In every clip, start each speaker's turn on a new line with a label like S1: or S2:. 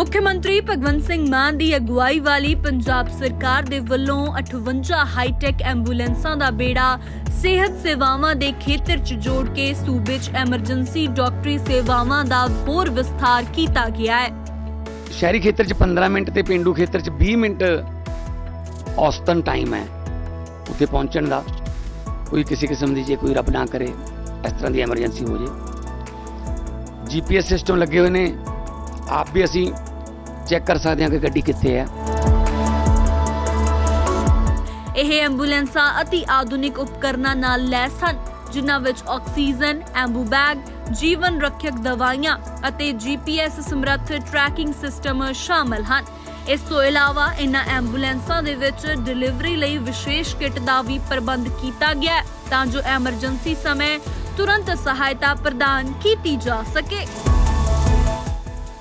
S1: ਮੁੱਖਮੰਤਰੀ ਭਗਵੰਤ ਸਿੰਘ ਮਾਨ ਦੀ ਅਗਵਾਈ ਵਾਲੀ ਪੰਜਾਬ ਸਰਕਾਰ ਦੇ ਵੱਲੋਂ 58 ਹਾਈਟੈਕ ਐਂਬੂਲੈਂਸਾਂ ਦਾ ਬੇੜਾ ਸਿਹਤ ਸੇਵਾਵਾਂ ਦੇ ਖੇਤਰ 'ਚ ਜੋੜ ਕੇ ਸੂਬੇ 'ਚ ਐਮਰਜੈਂਸੀ ਡਾਕਟਰੀ ਸੇਵਾਵਾਂ ਦਾ ਹੋਰ ਵਿਸਥਾਰ ਕੀਤਾ ਗਿਆ ਹੈ।
S2: शहरी खेत्र च 15 मिनट ते पेंडू खेत्र च 20 मिनट औसतन टाइम है उत्थे पहुंचण दा। कोई किसी किस्म की जे कोई रब ना करे इस तरह की एमरजेंसी हो जाए, GPS सिस्टम लगे हुए ने, आप भी असी चेक कर सकते हैं कि गड्डी कित्थे है।
S1: ਇਹ ਐਂਬੂਲੈਂਸਾਂ ਅਤੀ ਆਧੁਨਿਕ ਉਪਕਰਨਾਂ ਨਾਲ ਲੈਸ ਹਨ, ਜਿਨ੍ਹਾਂ ਵਿੱਚ ਆਕਸੀਜਨ, ਐਂਬੂ ਬੈਗ, ਜੀਵਨ ਰੱਖਿਅਕ ਦਵਾਈਆਂ ਅਤੇ GPS ਸਮਰੱਥ ਟਰੈਕਿੰਗ ਸਿਸਟਮ ਸ਼ਾਮਲ ਹਨ। ਇਸ ਤੋਂ ਇਲਾਵਾ ਇਨ੍ਹਾਂ ਐਂਬੂਲੈਂਸਾਂ ਦੇ ਵਿੱਚ ਡਿਲੀਵਰੀ ਲਈ ਵਿਸ਼ੇਸ਼ ਕਿੱਟ ਦਾ ਵੀ ਪ੍ਰਬੰਧ ਕੀਤਾ ਗਿਆ ਹੈ ਤਾਂ ਜੋ ਐਮਰਜੈਂਸੀ ਸਮੇਂ ਤੁਰੰਤ ਸਹਾਇਤਾ ਪ੍ਰਦਾਨ ਕੀਤੀ ਜਾ ਸਕੇ।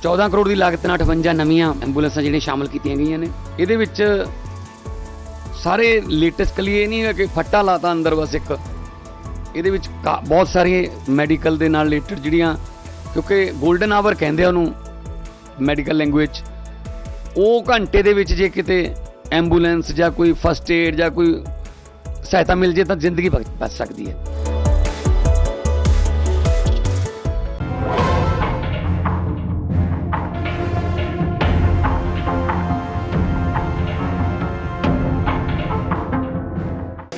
S2: 14 ਕਰੋੜ ਦੀ ਲਾਗਤ ਨਾਲ 58 ਨਵੀਆਂ ਐਂਬੂਲੈਂਸਾਂ ਜਿਹੜੀਆਂ ਸ਼ਾਮਲ ਕੀਤੀਆਂ ਗਈਆਂ ਨੇ। ਇਹਦੇ ਵਿੱਚ ਸਾਰੇ ਲੇਟੈਸਟ ਕਲੀ ਇਹ ਨਹੀਂ ਹੈ ਕਿ ਫੱਟਾ ਲਾਤਾ ਅੰਦਰ ਬਸ ਇੱਕ, ਇਹਦੇ ਵਿੱਚ ਬਹੁਤ ਸਾਰੀਆਂ ਮੈਡੀਕਲ ਦੇ ਨਾਲ ਰਿਲੇਟਡ ਜਿਹੜੀਆਂ, ਕਿਉਂਕਿ ਗੋਲਡਨ ਆਵਰ ਕਹਿੰਦੇ ਆ ਉਹਨੂੰ ਮੈਡੀਕਲ ਲੈਂਗੁਏਜ, ਉਹ ਘੰਟੇ ਦੇ ਵਿੱਚ ਜੇ ਕਿਤੇ ਐਂਬੂਲੈਂਸ ਜਾਂ ਕੋਈ ਫਸਟ ਏਡ ਜਾਂ ਕੋਈ ਸਹਾਇਤਾ ਮਿਲ ਜੇ ਤਾਂ ਜ਼ਿੰਦਗੀ ਬਚ ਸਕਦੀ ਹੈ।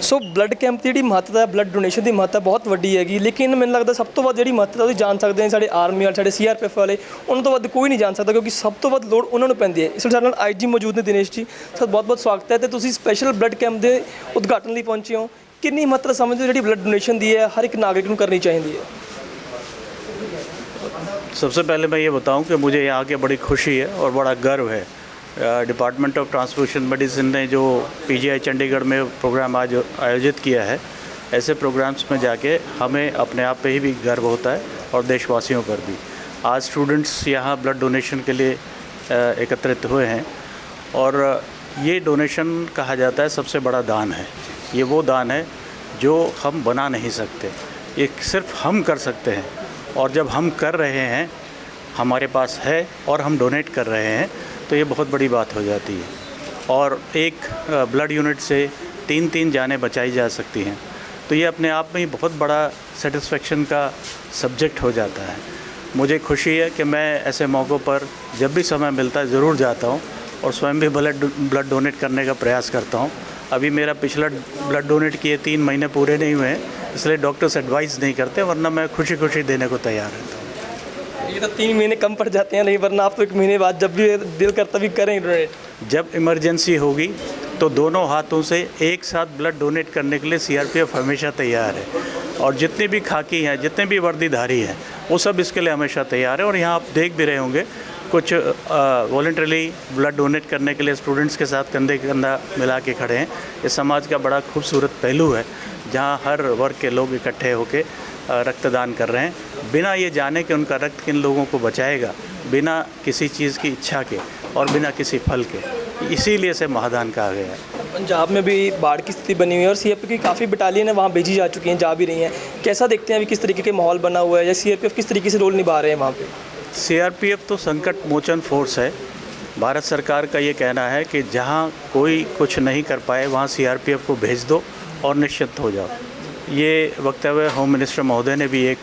S3: सो ब्लड कैंप की जी महत्ता है, ब्लड डोनेशन की महत्ता बहुत वड्डी हैगी, लेकिन मैंने लगता सब तो वध जी महत्ता वो जान सकते हैं साढ़े आर्मी वाले, साढ़े CRPF वाले, उन्होंने तो वध कोई नहीं जान सकता क्योंकि सब तो वध लोड़ उन्होंने पैंदी है। इस वे साडे नाल IG मौजूद ने दिनेश जी, सर बहुत बहुत स्वागत है। तो तुसीं स्पैशल ब्लड कैंप के उद्घाटन लिए पहुंचे हो, कितनी महत्ता समझते हो जी ब्लड डोनेशन दी है हर एक नागरिक को करनी चाहिए है?
S4: सबसे पहले मैं ये बताऊं कि मुझे यहाँ आके बड़ी खुशी है और बड़ा गर्व है। डिपार्टमेंट ऑफ ट्रांसफ्यूशन मेडिसिन ने जो PGI चंडीगढ़ में प्रोग्राम आज आयोजित किया है, ऐसे प्रोग्राम्स में जाके हमें अपने आप पे ही भी गर्व होता है और देशवासियों पर भी। आज स्टूडेंट्स यहाँ ब्लड डोनेशन के लिए एकत्रित हुए हैं और ये डोनेशन कहा जाता है सबसे बड़ा दान है। ये वो दान है जो हम बना नहीं सकते, ये सिर्फ हम कर सकते हैं, और जब हम कर रहे हैं, हमारे पास है और हम डोनेट कर रहे हैं तो ये बहुत बड़ी बात हो जाती है। और एक ब्लड यूनिट से 3 जानें बचाई जा सकती हैं, तो ये अपने आप में ही बहुत बड़ा सेटिस्फेक्शन का सब्जेक्ट हो जाता है। मुझे खुशी है कि मैं ऐसे मौक़ों पर जब भी समय मिलता है ज़रूर जाता हूँ और स्वयं भी ब्लड डोनेट करने का प्रयास करता हूँ। अभी मेरा पिछला ब्लड डोनेट किए 3 महीने पूरे नहीं हुए हैं, इसलिए डॉक्टर्स एडवाइस नहीं करते, वरना मैं खुशी खुशी देने को तैयार रहता हूँ।
S3: ये तो 3 महीने कम पड़ जाते हैं, नहीं वरना आप तो 1 महीने बाद जब भी दिल करता भी करें डोनेट।
S4: जब इमरजेंसी होगी तो दोनों हाथों से एक साथ ब्लड डोनेट करने के लिए CRPF हमेशा तैयार है, और जितने भी खाकी हैं, जितने भी वर्दीधारी हैं, वो सब इसके लिए हमेशा तैयार है। और यहाँ आप देख भी रहे होंगे कुछ वॉलंटरली ब्लड डोनेट करने के लिए स्टूडेंट्स के साथ कंधे कंधा मिला के खड़े हैं। इस समाज का बड़ा खूबसूरत पहलू है जहाँ हर वर्ग के लोग इकट्ठे होकर रक्तदान कर रहे हैं, बिना ये जाने कि उनका रक्त किन लोगों को बचाएगा, बिना किसी चीज़ की इच्छा के और बिना किसी फल के। इसीलिए इसे महादान कहा गया है।
S3: पंजाब में भी बाढ़ की स्थिति बनी हुई है और CRPF की काफ़ी बटालियन है वहाँ भेजी जा चुकी हैं, जा भी रही हैं। कैसा देखते हैं अभी किस तरीके के माहौल बना हुआ है, या CRPF किस तरीके से रोल निभा रहे हैं वहाँ पे?
S4: CRPF तो संकट मोचन फोर्स है। भारत सरकार का ये कहना है कि जहाँ कोई कुछ नहीं कर पाए वहाँ CRPF को भेज दो और निश्चिंत हो जाओ। ये वक्तव्य होम मिनिस्टर महोदय ने भी एक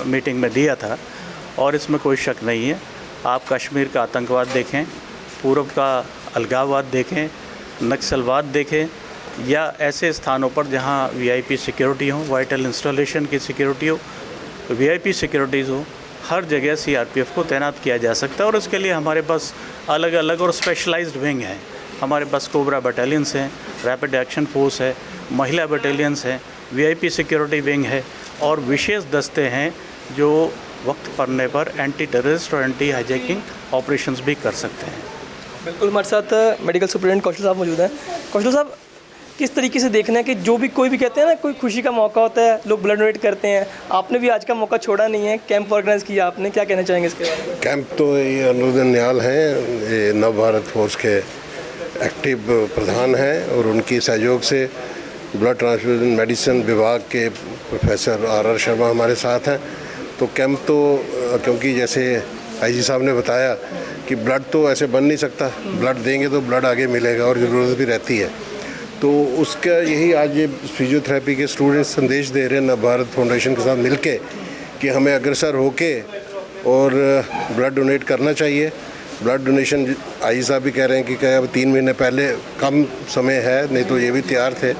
S4: मीटिंग में दिया था और इसमें कोई शक नहीं है। आप कश्मीर का आतंकवाद देखें, पूर्व का अलगाववाद देखें, नक्सलवाद देखें, या ऐसे स्थानों पर जहाँ VIP सिक्योरिटी हो, वाइटल इंस्टॉलेशन की सिक्योरिटी हो, VIP सिक्योरिटीज़ हो, हर जगह CRPF को तैनात किया जा सकता है। और उसके लिए हमारे पास अलग अलग और स्पेशलाइज्ड विंग हैं। हमारे पास कोबरा बटालियंस हैं, रैपिड एक्शन फोर्स है, महिला बटालियंस हैं, VIP सिक्योरिटी विंग है, और विशेष दस्ते हैं जो वक्त पड़ने पर एंटी टेररिस्ट और एंटी हाईजैकिंग ऑपरेशंस भी कर सकते हैं।
S3: बिल्कुल, हमारे साथ मेडिकल सुपरिटेंडेंट कौशल साहब मौजूद हैं। कौशल साहब, किस तरीके से देखना है कि जो भी कोई भी कहते हैं ना, कोई खुशी का मौका होता है, लोग ब्लड डोनेट करते हैं, आपने भी आज का मौका छोड़ा नहीं है, कैंप ऑर्गेनाइज किया आपने, क्या कहना चाहेंगे इसके बारे में?
S5: कैंप तो ये अनुरुद्ध न्याल हैं, ये नव भारत फोर्स के एक्टिव प्रधान हैं, और उनकी सहयोग से ब्लड ट्रांसफ्यूजन मेडिसिन विभाग के प्रोफेसर RR शर्मा हमारे साथ हैं। तो कैंप तो क्योंकि जैसे आईजी साहब ने बताया कि ब्लड तो ऐसे बन नहीं सकता, ब्लड देंगे तो ब्लड आगे मिलेगा और ज़रूरत भी रहती है। तो उसका यही आज ये फिजियोथेरेपी के स्टूडेंट्स संदेश दे रहे हैं नवभारत फाउंडेशन के साथ मिलके कि हमें अग्रसर होके और ब्लड डोनेट करना चाहिए। ब्लड डोनेशन आई साहब भी कह रहे हैं कि क्या अब 3 महीने पहले कम समय है, नहीं तो ये भी तैयार थे,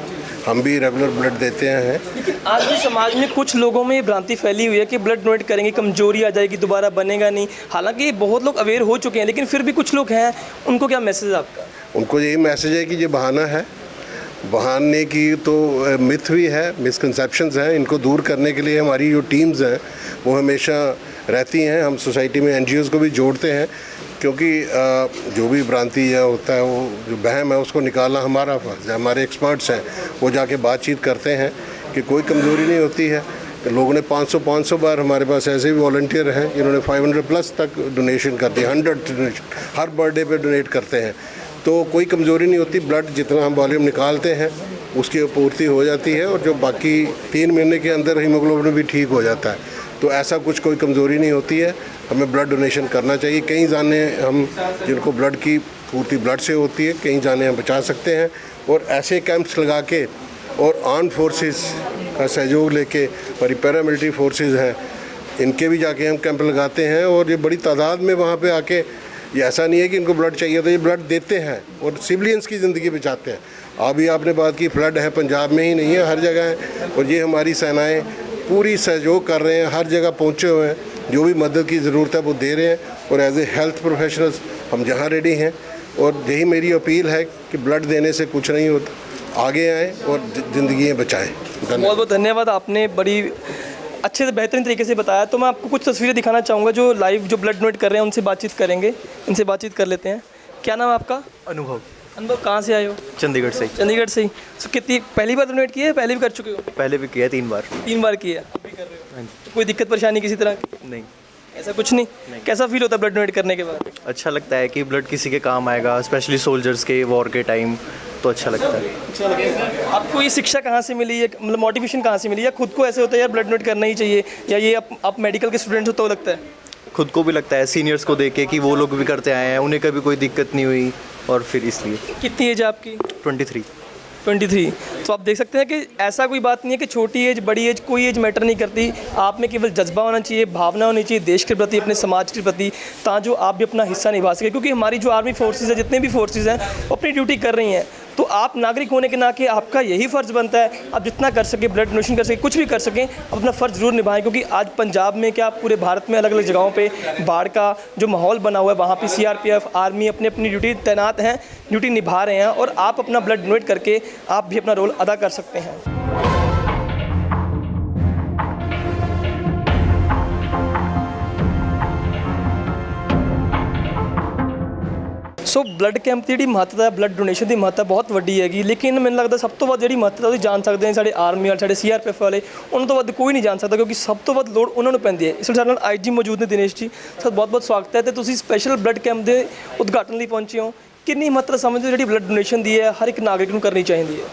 S5: हम भी रेगुलर ब्लड देते हैं।
S3: लेकिन आज भी समाज में कुछ लोगों में ये भ्रांति फैली हुई है कि ब्लड डोनेट करेंगे कमजोरी आ जाएगी, दोबारा बनेगा नहीं। हालांकि बहुत लोग अवेयर हो चुके हैं, लेकिन फिर भी कुछ लोग हैं, उनको क्या मैसेज है आपका?
S5: उनको यही मैसेज है कि ये बहाना है, बहाने की तो मिथ भी है, मिसकंसेप्शंस हैं, इनको दूर करने के लिए हमारी जो टीम्स हैं वो हमेशा रहती हैं। हम सोसाइटी में एनजीओज़ को भी जोड़ते हैं, क्योंकि जो भी भ्रांति या होता है, वो जो वहम है उसको निकालना हमारा फर्ज है। हमारे एक्सपर्ट्स हैं, वो जाके बातचीत करते हैं कि कोई कमज़ोरी नहीं होती है। लोगों ने 500 बार, हमारे पास ऐसे भी वॉलंटियर हैं जिन्होंने 500+ तक डोनेशन कर दिया, 100 डोनेशन हर बर्थडे पे डोनेट करते हैं। तो कोई कमज़ोरी नहीं होती, ब्लड जितना हम वॉल्यूम निकालते हैं उसकी पूर्ति हो जाती है, और जो बाकी 3 महीने के अंदर हीमोग्लोबिन भी ठीक हो जाता है। तो ऐसा कुछ कोई कमज़ोरी नहीं होती है, हमें ब्लड डोनेशन करना चाहिए। कई जाने हम जिनको ब्लड की पूर्ति ब्लड से होती है, कई जाने हम बचा सकते हैं। और ऐसे कैंप्स लगा के और आर्म फोर्सेस का सहयोग लेके, हमारी पैरामिलिट्री फोर्सेस हैं, इनके भी जाके हम कैंप लगाते हैं, और ये बड़ी तादाद में वहाँ पे आके, ये ऐसा नहीं है कि इनको ब्लड चाहिए तो ये ब्लड देते हैं और सिविलियंस की ज़िंदगी बचाते हैं। अभी आपने बात की फ्लड है, पंजाब में ही नहीं है, हर जगह है, और ये हमारी सेनाएं पूरी सहयोग कर रहे हैं, हर जगह पहुँचे हुए हैं, जो भी मदद की ज़रूरत है वो दे रहे हैं। और एज ए हेल्थ प्रोफेशनल्स हम जहाँ रेडी हैं, और यही मेरी अपील है कि ब्लड देने से कुछ नहीं होता, आगे आएँ और ज़िंदगियाँ बचाएँ।
S3: बहुत बहुत धन्यवाद, आपने बड़ी अच्छे से बेहतरीन तरीके से बताया। तो मैं आपको कुछ तस्वीरें दिखाना चाहूँगा जो लाइव जो ब्लड डोनेट कर रहे हैं, उनसे बातचीत करेंगे, इनसे बातचीत कर लेते हैं। क्या नाम है आपका?
S6: अनुभव।
S3: अनुभव, कहाँ से आए हो?
S6: चंडीगढ़ से ही।
S3: चंडीगढ़ से ही। तो कितनी पहली बार डोनेट किया है, पहले भी कर चुके हो?
S6: पहले भी किया 3 बार।
S3: 3 बार किया, अभी कर रहे हो?
S6: हाँ जी।
S3: कोई दिक्कत परेशानी किसी तरह की?
S6: नहीं,
S3: ऐसा कुछ नहीं। कैसा फील होता है ब्लड डोनेट करने के बाद?
S6: अच्छा लगता है कि ब्लड किसी के काम आएगा, स्पेशली सोल्जर्स के वॉर के टाइम, तो अच्छा लगता है।
S3: अच्छा लगता है। आपको ये शिक्षा कहाँ से मिली है, मतलब मोटिवेशन कहाँ से मिली, या खुद को ऐसे होता है यार ब्लड डोनेट करना ही चाहिए, या ये आप मेडिकल के स्टूडेंट हो तो लगता है?
S6: खुद को भी लगता है, सीनियर्स को देख के कि वो लोग भी करते आए हैं, उन्हें कभी कोई दिक्कत नहीं हुई, और फिर इसलिए।
S3: कितनी एज है आपकी?
S6: 23।
S3: 23। तो आप देख सकते हैं कि ऐसा कोई बात नहीं है कि छोटी एज बड़ी एज, कोई एज मैटर नहीं करती। आप में केवल जज्बा होना चाहिए, भावना होनी चाहिए देश के प्रति, अपने समाज के प्रति, ताकि आप भी अपना हिस्सा निभा सकें। क्योंकि हमारी जो आर्मी फोर्सेज है, जितने भी फोर्सेज हैं, वो अपनी ड्यूटी कर रही हैं। तो आप नागरिक होने के नाते आपका यही फ़र्ज़ बनता है, आप जितना कर सके ब्लड डोनेशन कर सके, कुछ भी कर सकें, अपना फ़र्ज़ ज़रूर निभाएं। क्योंकि आज पंजाब में क्या पूरे भारत में अलग अलग जगहों पे बाढ़ का जो माहौल बना हुआ है, वहाँ पे सीआरपीएफ आर्मी अपनी अपनी ड्यूटी तैनात हैं, ड्यूटी निभा रहे हैं, और आप अपना ब्लड डोनेट करके आप भी अपना रोल अदा कर सकते हैं। सो ब्लड कैंप की जी महत्ता है, ब्लड डोनेशन की महत्ता बहुत वड्डी हैगी। लेकिन मैंने लगता सब तो वध जी महत्ता वो जान सकते हैं साढ़े आर्मी वाले, साढ़े सीआरपीएफ वाले, उन्होंने तो वध कोई नहीं जान सकता, क्योंकि सब तो वध लोड़ उन्होंने पैंदी है। इस ਵੇਲੇ ਸਾਡੇ ਨਾਲ आईजी मौजूद ने दिनेश जी, सर बहुत बहुत स्वागत है। तो ਤੁਸੀਂ स्पैशल ब्लड कैंप के उद्घाटन लिए पहुंचे हो, कितनी महत्ता समझते हो जी ब्लड डोनेशन दी है, हर एक नागरिक को करनी चाहिए?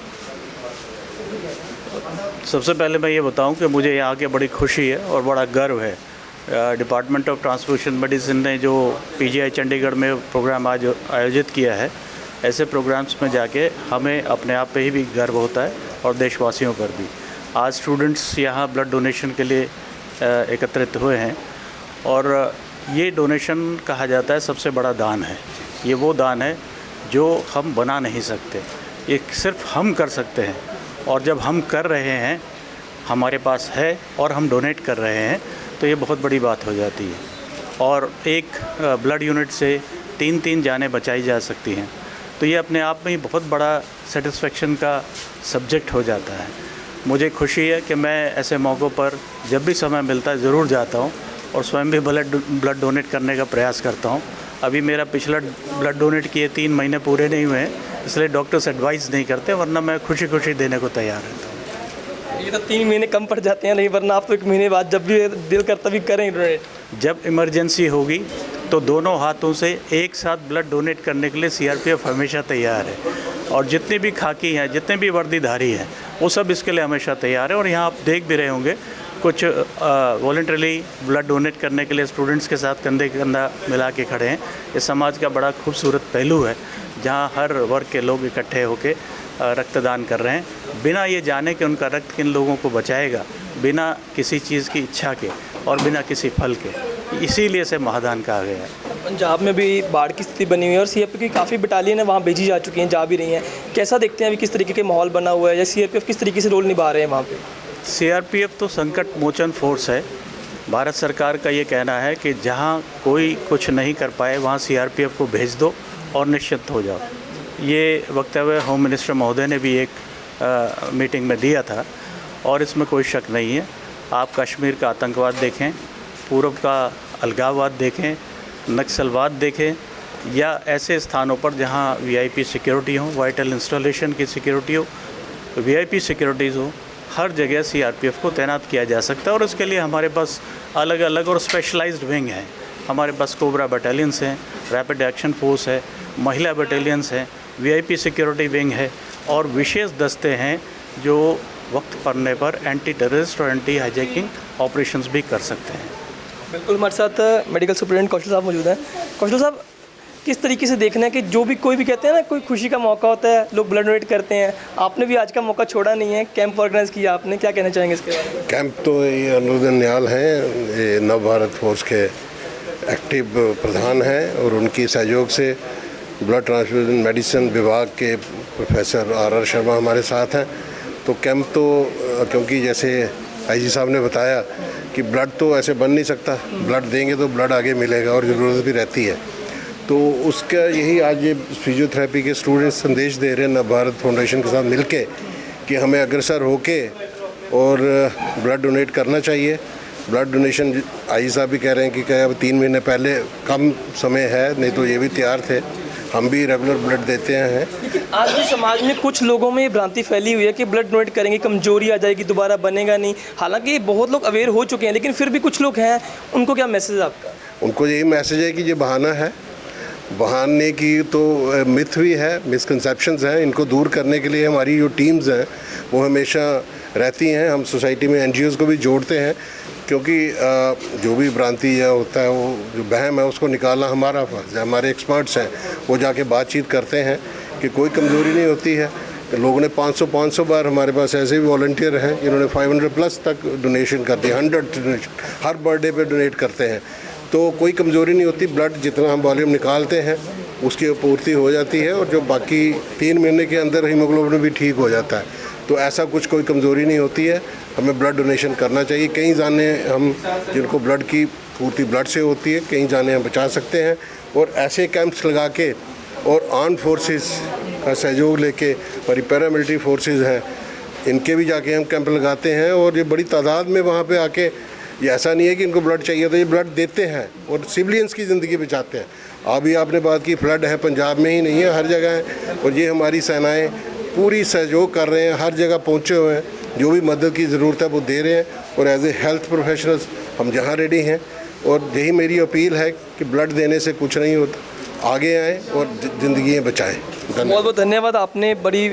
S4: सबसे पहले मैं ये बताऊं कि मुझे यहाँ आके बड़ी खुशी है और बड़ा गर्व है। डिपार्टमेंट ऑफ ट्रांसफ्यूशन मेडिसिन ने जो पीजीआई चंडीगढ़ में प्रोग्राम आज आयोजित किया है, ऐसे प्रोग्राम्स में जाके हमें अपने आप पे ही भी गर्व होता है और देशवासियों पर भी। आज स्टूडेंट्स यहाँ ब्लड डोनेशन के लिए एकत्रित हुए हैं, और ये डोनेशन कहा जाता है सबसे बड़ा दान है। ये वो दान है जो हम बना नहीं सकते, ये सिर्फ हम कर सकते हैं। और जब हम कर रहे हैं, हमारे पास है और हम डोनेट कर रहे हैं, तो ये बहुत बड़ी बात हो जाती है। और एक ब्लड यूनिट से 3 जानें बचाई जा सकती हैं, तो ये अपने आप में ही बहुत बड़ा सेटिस्फेक्शन का सब्जेक्ट हो जाता है। मुझे खुशी है कि मैं ऐसे मौक़ों पर जब भी समय मिलता है ज़रूर जाता हूँ और स्वयं भी ब्लड डोनेट करने का प्रयास करता हूँ। अभी मेरा पिछला ब्लड डोनेट किए 3 महीने पूरे नहीं हुए हैं, इसलिए डॉक्टर्स एडवाइस नहीं करते, वरना मैं खुशी खुशी देने को तैयार रहता हूँ।
S3: ये तो 3 महीने कम पड़ जाते हैं, नहीं वरना आप तो 1 महीने बाद जब भी दिल करता भी करें डोनेट।
S4: जब इमरजेंसी होगी तो दोनों हाथों से एक साथ ब्लड डोनेट करने के लिए सीआरपीएफ हमेशा तैयार है, और जितने भी खाकी हैं, जितने भी वर्दीधारी हैं, वो सब इसके लिए हमेशा तैयार है। और यहाँ आप देख भी रहे होंगे कुछ वॉलंटरली ब्लड डोनेट करने के लिए स्टूडेंट्स के साथ कंधे कंधा मिला के खड़े हैं। ये समाज का बड़ा खूबसूरत पहलू है जहाँ हर वर्ग के लोग इकट्ठे होकर रक्तदान कर रहे हैं, बिना ये जाने कि उनका रक्त किन लोगों को बचाएगा, बिना किसी चीज़ की इच्छा के और बिना किसी फल के। इसीलिए इसे महादान कहा गया है।
S3: पंजाब में भी बाढ़ की स्थिति बनी हुई है और सीआरपीएफ की काफ़ी बटालियन है वहाँ भेजी जा चुकी हैं, जा भी रही हैं। कैसा देखते हैं अभी किस तरीके के माहौल बना हुआ है या सीआरपीएफ किस तरीके से रोल निभा रहे हैं वहाँ पे?
S4: सीआरपीएफ तो संकट मोचन फोर्स है। भारत सरकार का ये कहना है कि जहाँ कोई कुछ नहीं कर पाए वहाँ सीआरपीएफ को भेज दो और निश्चिंत हो जाओ। ये वक्तव्य होम मिनिस्टर महोदय ने भी एक मीटिंग में दिया था और इसमें कोई शक नहीं है। आप कश्मीर का आतंकवाद देखें, पूर्व का अलगाववाद देखें, नक्सलवाद देखें या ऐसे स्थानों पर जहाँ वीआईपी सिक्योरिटी हो, वाइटल इंस्टॉलेशन की सिक्योरिटी हो, वीआईपी सिक्योरिटीज़ हो, हर जगह सीआरपीएफ को तैनात किया जा सकता है। और उसके लिए हमारे पास अलग अलग और स्पेशलाइज्ड विंग हैं। हमारे पास कोबरा बटालियंस हैं, रैपिड एक्शन फोर्स है, महिला बटालियंस हैं, वीआईपी सिक्योरिटी विंग है और विशेष दस्ते हैं जो वक्त पड़ने पर एंटी टेररिस्ट और एंटी हाईजैकिंग ऑपरेशंस भी कर सकते हैं।
S3: बिल्कुल, हमारे साथ मेडिकल सुपरिटेंडेंट कौशल साहब मौजूद हैं। कौशल साहब, किस तरीके से देखना है कि जो भी कोई भी कहते हैं ना, कोई खुशी का मौका होता है, लोग ब्लड डोनेट करते हैं, आपने भी आज का मौका छोड़ा नहीं है, कैंप ऑर्गेनाइज किया आपने, क्या कहना चाहेंगे इसके बारे में?
S5: कैंप तो ये अनुरुदन न्याल हैं, ये नव भारत फोर्स के एक्टिव प्रधान हैं और उनकी सहयोग से ब्लड ट्रांसफ्यूजन मेडिसिन विभाग के प्रोफेसर आर शर्मा हमारे साथ हैं। तो कैंप तो क्योंकि जैसे आईजी साहब ने बताया कि ब्लड तो ऐसे बन नहीं सकता, ब्लड देंगे तो ब्लड आगे मिलेगा और ज़रूरत भी रहती है। तो उसका यही आज ये फिजियोथेरेपी के स्टूडेंट्स संदेश दे रहे हैं नव भारत फाउंडेशन के साथ मिलके कि हमें अग्रसर होके और ब्लड डोनेट करना चाहिए। ब्लड डोनेशन आई साहब भी कह रहे हैं कि अब 3 महीने पहले कम समय है, नहीं तो ये भी तैयार थे, हम भी रेगुलर ब्लड देते हैं।
S3: लेकिन आज भी समाज में कुछ लोगों में ये भ्रांति फैली हुई है कि ब्लड डोनेट करेंगे कमजोरी आ जाएगी, दोबारा बनेगा नहीं। हालांकि बहुत लोग अवेयर हो चुके हैं, लेकिन फिर भी कुछ लोग हैं, उनको क्या मैसेज है आपका?
S5: उनको यही मैसेज है कि ये बहाना है, बहाने की तो मिथ भी है, मिसकंसेप्शंस हैं, इनको दूर करने के लिए हमारी जो टीम्स हैं वो हमेशा रहती हैं। हम सोसाइटी में एनजीओज़ को भी जोड़ते हैं क्योंकि जो भी भ्रांति या होता है, वो जो वहम है उसको निकालना हमारा फर्ज है। हमारे एक्सपर्ट्स हैं, वो जाके बातचीत करते हैं कि कोई कमज़ोरी नहीं होती है। लोगों ने 500 बार हमारे पास ऐसे भी वॉलंटियर हैं जिन्होंने 500+ तक डोनेशन कर दिया, 100 डोनेशन हर बर्थडे पे डोनेट करते हैं। तो कोई कमज़ोरी नहीं होती, ब्लड जितना हम वॉल्यूम निकालते हैं उसकी पूर्ति हो जाती है और जो बाकी 3 महीने के अंदर हीमोग्लोबिन भी ठीक हो जाता है। तो ऐसा कुछ कोई कमज़ोरी नहीं होती है, हमें ब्लड डोनेशन करना चाहिए। कई जाने हम जिनको ब्लड की पूर्ति ब्लड से होती है, कई जाने हम बचा सकते हैं। और ऐसे कैंप्स लगा के और आर्म फोर्सेस का सहयोग लेके, हमारी पैरामिलिट्री फोर्सेस हैं, इनके भी जाके हम कैंप लगाते हैं और ये बड़ी तादाद में वहाँ पे आके, ये ऐसा नहीं है कि इनको ब्लड चाहिए तो ये ब्लड देते हैं और सिविलियंस की ज़िंदगी बचाते हैं। अभी आपने बात की फ्लड है, पंजाब में ही नहीं है, हर जगह है और ये हमारी सेनाएँ पूरी सहयोग कर रहे हैं, हर जगह पहुँचे हुए हैं, जो भी मदद की ज़रूरत है वो दे रहे हैं। और एज ए हेल्थ प्रोफेशनल्स हम जहाँ रेडी हैं और यही मेरी अपील है कि ब्लड देने से कुछ नहीं होता, आगे आएँ और ज़िंदगी बचाएँ।
S3: बहुत बहुत धन्यवाद, आपने बड़ी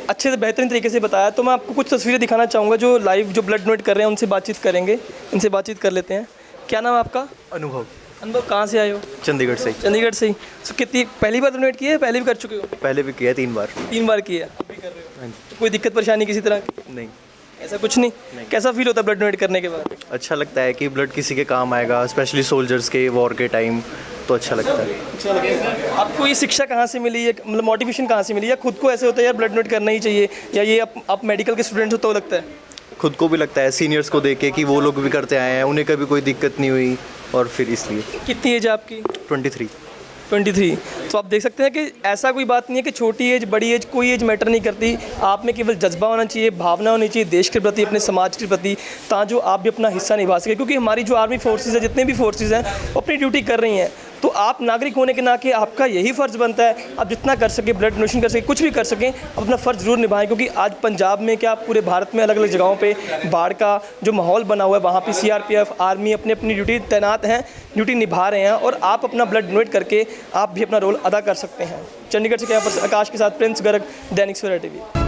S3: अच्छे से बेहतरीन तरीके से बताया। तो मैं आपको कुछ तस्वीरें दिखाना चाहूँगा जो लाइव जो ब्लड डोनेट कर रहे हैं, उनसे बातचीत करेंगे, इनसे बातचीत कर लेते हैं। क्या नाम है आपका?
S6: अनुभव।
S3: अनुभव, कहाँ से आए हो?
S6: चंडीगढ़ से ही।
S3: चंडीगढ़ से ही। सो कितनी पहली बार डोनेट किया है, पहले भी कर चुके हो?
S6: पहले भी किया 3 बार।
S3: 3 बार किया, अभी कर रहे हो? तो कोई दिक्कत परेशानी किसी तरह की?
S6: नहीं,
S3: ऐसा कुछ नहीं। कैसा फील होता है ब्लड डोनेट करने के बाद?
S6: अच्छा लगता है कि ब्लड किसी के काम आएगा, स्पेशली सोल्जर्स के वॉर के टाइम, तो अच्छा लगता है।
S3: अच्छा लगता है। आपको ये शिक्षा कहाँ से मिली है, मतलब मोटिवेशन कहाँ से मिली, या खुद को ऐसे होता है यार ब्लड डोनेट करना ही चाहिए, या ये आप मेडिकल के स्टूडेंट हो तो लगता है?
S6: खुद को भी लगता है, सीनियर्स को देख के कि वो लोग भी करते आए हैं, उन्हें कभी कोई दिक्कत नहीं हुई और फिर इसलिए।
S3: कितनी एज है आपकी?
S6: 23।
S3: तो आप देख सकते हैं कि ऐसा कोई बात नहीं है कि छोटी एज बड़ी एज, कोई एज मैटर नहीं करती। आप में केवल जज्बा होना चाहिए, भावना होनी चाहिए देश के प्रति, अपने समाज के प्रति, ताकि आप भी अपना हिस्सा निभा सकें। क्योंकि हमारी जो आर्मी फोर्सेज है, जितने भी फोर्सेज हैं, वो अपनी ड्यूटी कर रही हैं। तो आप नागरिक होने के नाते आपका यही फ़र्ज़ बनता है, आप जितना कर सके ब्लड डोनेशन कर सके, कुछ भी कर सकें, अपना फ़र्ज़ ज़रूर निभाएं। क्योंकि आज पंजाब में क्या पूरे भारत में अलग अलग जगहों पे बाढ़ का जो माहौल बना हुआ है, वहाँ पे सीआरपीएफ आर्मी अपनी अपनी ड्यूटी तैनात हैं, ड्यूटी निभा रहे हैं और आप अपना ब्लड डोनेट करके आप भी अपना रोल अदा कर सकते हैं। चंडीगढ़ से कैमरा पर्सन आकाश के साथ प्रिंस गर्ग, दैनिक सवेरा टीवी।